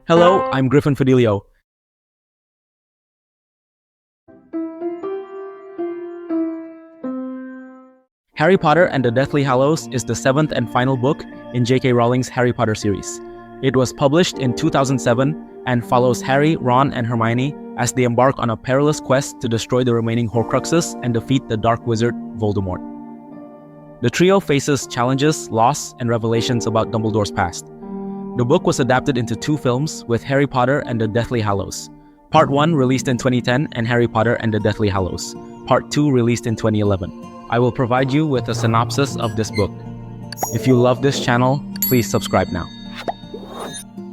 Hello, I'm Griffin Fidelio. Harry Potter and the Deathly Hallows is the seventh and final book in J.K. Rowling's Harry Potter series. It was published in 2007 and follows Harry, Ron, and Hermione as they embark on a perilous quest to destroy the remaining Horcruxes and defeat the Dark Wizard, Voldemort. The trio faces challenges, loss, and revelations about Dumbledore's past. The book was adapted into two films with Harry Potter and the Deathly Hallows. Part 1 released in 2010 and Harry Potter and the Deathly Hallows. Part 2 released in 2011. I will provide you with a synopsis of this book. If you love this channel, please subscribe now.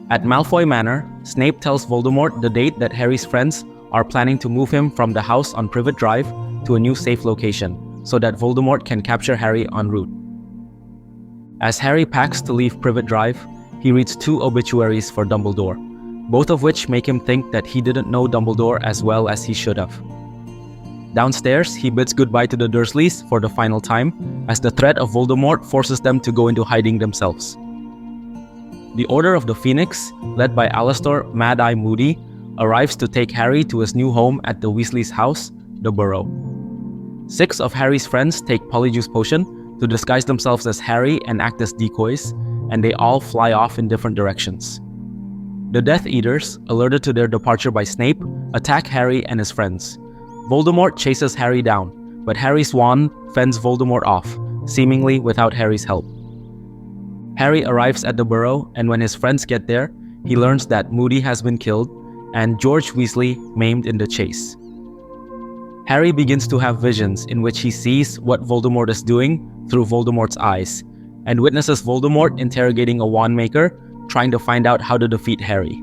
At Malfoy Manor, Snape tells Voldemort the date that Harry's friends are planning to move him from the house on Privet Drive to a new safe location, so that Voldemort can capture Harry en route. As Harry packs to leave Privet Drive, he reads two obituaries for Dumbledore, both of which make him think that he didn't know Dumbledore as well as he should have. Downstairs, he bids goodbye to the Dursleys for the final time, as the threat of Voldemort forces them to go into hiding themselves. The Order of the Phoenix, led by Alastor Mad Eye Moody, arrives to take Harry to his new home at the Weasleys' house, the Burrow. 6 of Harry's friends take Polyjuice Potion to disguise themselves as Harry and act as decoys, and they all fly off in different directions. The Death Eaters, alerted to their departure by Snape, attack Harry and his friends. Voldemort chases Harry down, but Harry's wand fends Voldemort off, seemingly without Harry's help. Harry arrives at the Burrow, and when his friends get there, he learns that Moody has been killed and George Weasley maimed in the chase. Harry begins to have visions in which he sees what Voldemort is doing through Voldemort's eyes, and witnesses Voldemort interrogating a wand maker, trying to find out how to defeat Harry.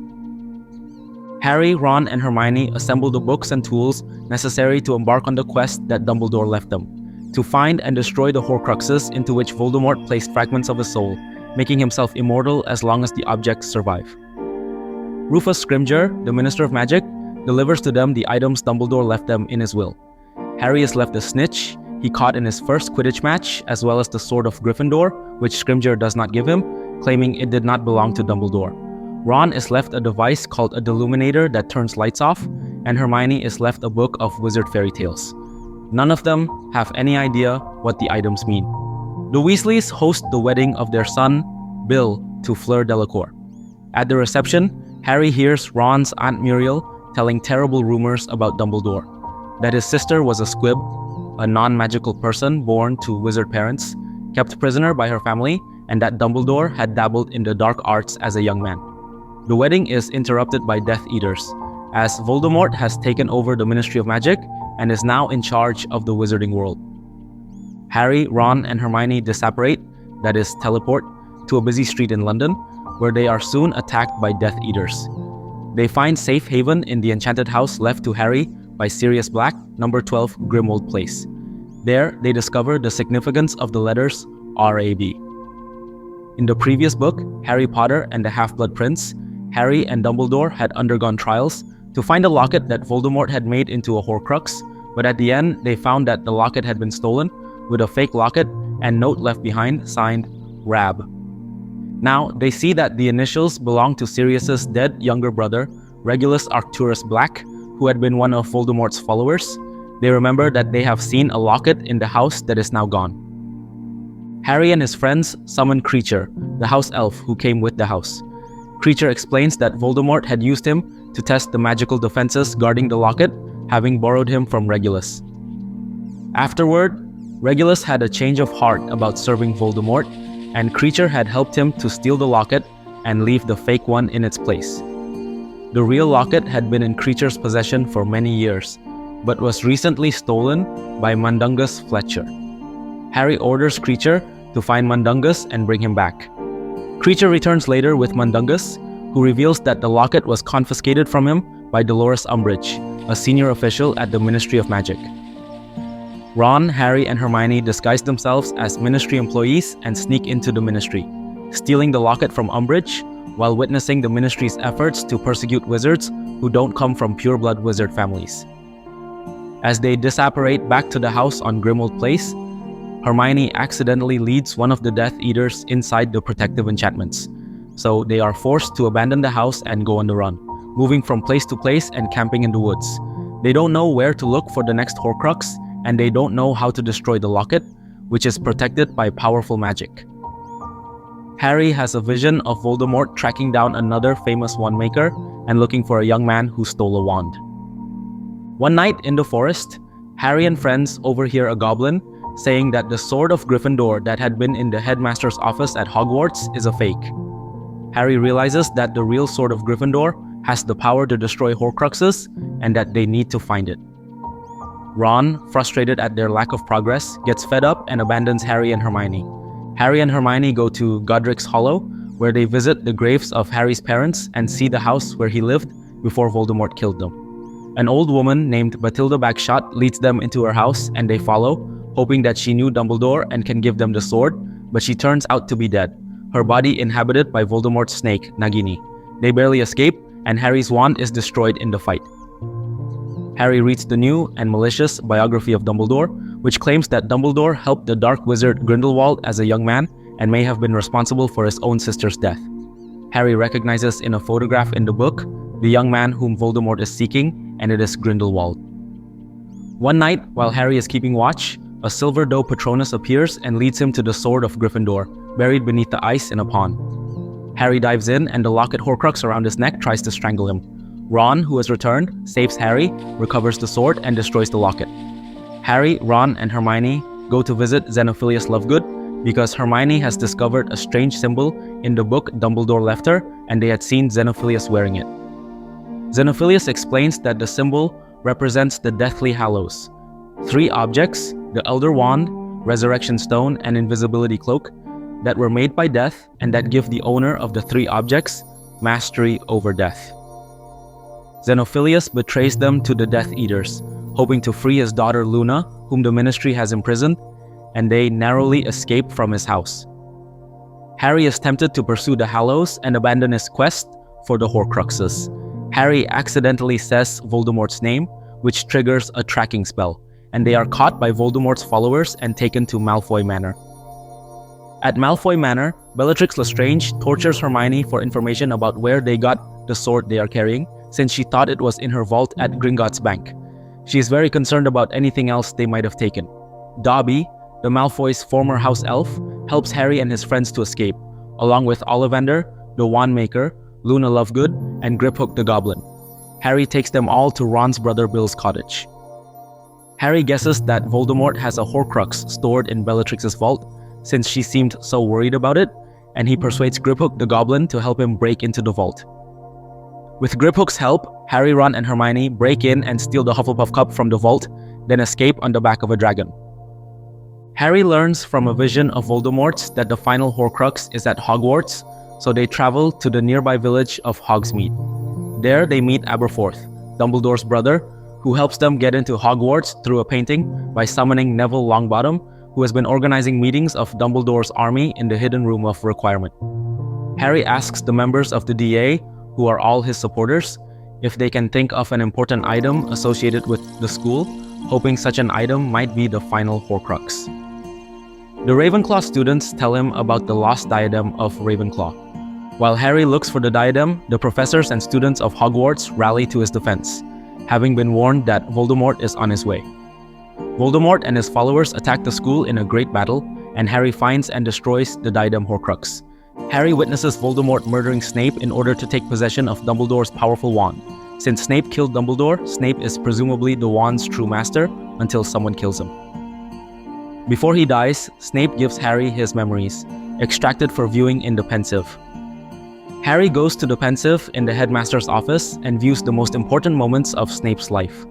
Harry, Ron, and Hermione assemble the books and tools necessary to embark on the quest that Dumbledore left them, to find and destroy the Horcruxes into which Voldemort placed fragments of his soul, making himself immortal as long as the objects survive. Rufus Scrimgeour, the Minister of Magic, delivers to them the items Dumbledore left them in his will. Harry is left a snitch he caught in his first Quidditch match, as well as the Sword of Gryffindor, which Scrimgeour does not give him, claiming it did not belong to Dumbledore. Ron is left a device called a Deluminator that turns lights off, and Hermione is left a book of wizard fairy tales. None of them have any idea what the items mean. The Weasleys host the wedding of their son, Bill, to Fleur Delacour. At the reception, Harry hears Ron's Aunt Muriel telling terrible rumors about Dumbledore, that his sister was a squib, a non-magical person born to wizard parents, kept prisoner by her family, and that Dumbledore had dabbled in the dark arts as a young man. The wedding is interrupted by Death Eaters, as Voldemort has taken over the Ministry of Magic and is now in charge of the wizarding world. Harry, Ron, and Hermione disapparate, that is, teleport, to a busy street in London, where they are soon attacked by Death Eaters. They find safe haven in the enchanted house left to Harry by Sirius Black, number 12 Grimmauld Place. There, they discover the significance of the letters R.A.B. In the previous book, Harry Potter and the Half-Blood Prince, Harry and Dumbledore had undergone trials to find a locket that Voldemort had made into a Horcrux, but at the end, they found that the locket had been stolen, with a fake locket and note left behind signed Rab. Now, they see that the initials belong to Sirius's dead younger brother, Regulus Arcturus Black, who had been one of Voldemort's followers. They remember that they have seen a locket in the house that is now gone. Harry and his friends summon Kreacher, the house elf who came with the house. Kreacher explains that Voldemort had used him to test the magical defenses guarding the locket, having borrowed him from Regulus. Afterward, Regulus had a change of heart about serving Voldemort, and Kreacher had helped him to steal the locket and leave the fake one in its place. The real locket had been in Kreacher's possession for many years, but was recently stolen by Mundungus Fletcher. Harry orders Kreacher to find Mundungus and bring him back. Kreacher returns later with Mundungus, who reveals that the locket was confiscated from him by Dolores Umbridge, a senior official at the Ministry of Magic. Ron, Harry, and Hermione disguise themselves as Ministry employees and sneak into the Ministry, stealing the locket from Umbridge while witnessing the Ministry's efforts to persecute wizards who don't come from pure-blood wizard families. As they disapparate back to the house on Grimmauld Place, Hermione accidentally leads one of the Death Eaters inside the protective enchantments, so they are forced to abandon the house and go on the run, moving from place to place and camping in the woods. They don't know where to look for the next Horcrux, and they don't know how to destroy the locket, which is protected by powerful magic. Harry has a vision of Voldemort tracking down another famous wand-maker and looking for a young man who stole a wand. One night in the forest, Harry and friends overhear a goblin saying that the sword of Gryffindor that had been in the headmaster's office at Hogwarts is a fake. Harry realizes that the real sword of Gryffindor has the power to destroy Horcruxes and that they need to find it. Ron, frustrated at their lack of progress, gets fed up and abandons Harry and Hermione. Harry and Hermione go to Godric's Hollow, where they visit the graves of Harry's parents and see the house where he lived before Voldemort killed them. An old woman named Bathilda Bagshot leads them into her house and they follow, hoping that she knew Dumbledore and can give them the sword, but she turns out to be dead, her body inhabited by Voldemort's snake, Nagini. They barely escape, and Harry's wand is destroyed in the fight. Harry reads the new and malicious biography of Dumbledore, which claims that Dumbledore helped the dark wizard Grindelwald as a young man and may have been responsible for his own sister's death. Harry recognizes in a photograph in the book the young man whom Voldemort is seeking, and it is Grindelwald. One night, while Harry is keeping watch, a silver doe Patronus appears and leads him to the sword of Gryffindor, buried beneath the ice in a pond. Harry dives in and the locket Horcrux around his neck tries to strangle him. Ron, who has returned, saves Harry, recovers the sword, and destroys the locket. Harry, Ron, and Hermione go to visit Xenophilius Lovegood because Hermione has discovered a strange symbol in the book Dumbledore left her, and they had seen Xenophilius wearing it. Xenophilius explains that the symbol represents the Deathly Hallows. 3 objects, the Elder Wand, Resurrection Stone, and Invisibility Cloak, that were made by death and that give the owner of the 3 objects mastery over death. Xenophilius betrays them to the Death Eaters, hoping to free his daughter Luna, whom the Ministry has imprisoned, and they narrowly escape from his house. Harry is tempted to pursue the Hallows and abandon his quest for the Horcruxes. Harry accidentally says Voldemort's name, which triggers a tracking spell, and they are caught by Voldemort's followers and taken to Malfoy Manor. At Malfoy Manor, Bellatrix Lestrange tortures Hermione for information about where they got the sword they are carrying, since she thought it was in her vault at Gringotts Bank. She is very concerned about anything else they might have taken. Dobby, the Malfoy's former house elf, helps Harry and his friends to escape, along with Ollivander, the Wand Maker, Luna Lovegood, and Griphook the Goblin. Harry takes them all to Ron's brother Bill's cottage. Harry guesses that Voldemort has a Horcrux stored in Bellatrix's vault, since she seemed so worried about it, and he persuades Griphook the Goblin to help him break into the vault. With Griphook's help, Harry, Ron, and Hermione break in and steal the Hufflepuff cup from the vault, then escape on the back of a dragon. Harry learns from a vision of Voldemort's that the final Horcrux is at Hogwarts, so they travel to the nearby village of Hogsmeade. There they meet Aberforth, Dumbledore's brother, who helps them get into Hogwarts through a painting by summoning Neville Longbottom, who has been organizing meetings of Dumbledore's army in the hidden room of requirement. Harry asks the members of the DA, who are all his supporters, if they can think of an important item associated with the school, hoping such an item might be the final Horcrux. The Ravenclaw students tell him about the lost diadem of Ravenclaw. While Harry looks for the diadem, the professors and students of Hogwarts rally to his defense, having been warned that Voldemort is on his way. Voldemort and his followers attack the school in a great battle, and Harry finds and destroys the diadem Horcrux. Harry witnesses Voldemort murdering Snape in order to take possession of Dumbledore's powerful wand. Since Snape killed Dumbledore, Snape is presumably the wand's true master until someone kills him. Before he dies, Snape gives Harry his memories, extracted for viewing in the Pensieve. Harry goes to the Pensieve in the headmaster's office and views the most important moments of Snape's life.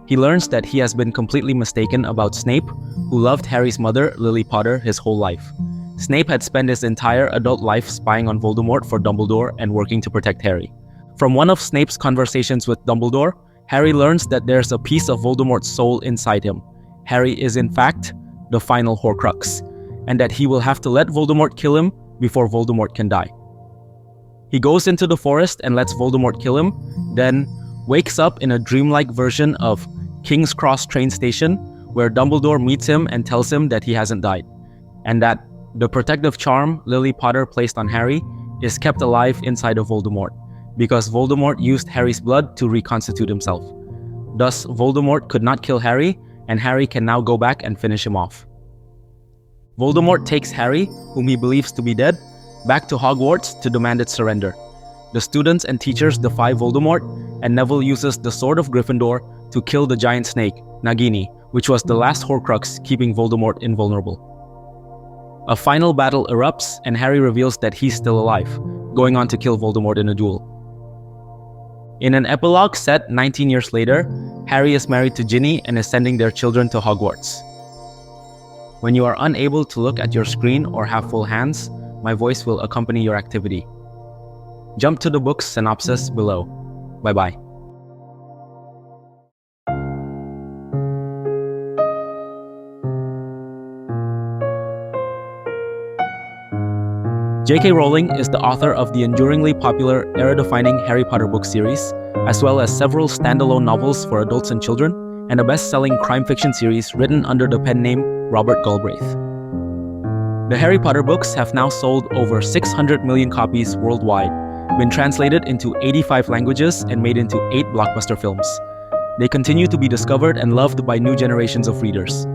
He learns that he has been completely mistaken about Snape, who loved Harry's mother, Lily Potter, his whole life. Snape had spent his entire adult life spying on Voldemort for Dumbledore and working to protect Harry. From one of Snape's conversations with Dumbledore, Harry learns that there's a piece of Voldemort's soul inside him. Harry is in fact the final Horcrux, and that he will have to let Voldemort kill him before Voldemort can die. He goes into the forest and lets Voldemort kill him, then wakes up in a dreamlike version of King's Cross train station, where Dumbledore meets him and tells him that he hasn't died, and that the protective charm Lily Potter placed on Harry is kept alive inside of Voldemort, because Voldemort used Harry's blood to reconstitute himself. Thus, Voldemort could not kill Harry, and Harry can now go back and finish him off. Voldemort takes Harry, whom he believes to be dead, back to Hogwarts to demand its surrender. The students and teachers defy Voldemort, and Neville uses the Sword of Gryffindor to kill the giant snake, Nagini, which was the last Horcrux keeping Voldemort invulnerable. A final battle erupts, and Harry reveals that he's still alive, going on to kill Voldemort in a duel. In an epilogue set 19 years later, Harry is married to Ginny and is sending their children to Hogwarts. When you are unable to look at your screen or have full hands, my voice will accompany your activity. Jump to the book's synopsis below. Bye-bye. J.K. Rowling is the author of the enduringly popular, era-defining Harry Potter book series, as well as several standalone novels for adults and children, and a best-selling crime fiction series written under the pen name Robert Galbraith. The Harry Potter books have now sold over 600 million copies worldwide, been translated into 85 languages, and made into 8 blockbuster films. They continue to be discovered and loved by new generations of readers.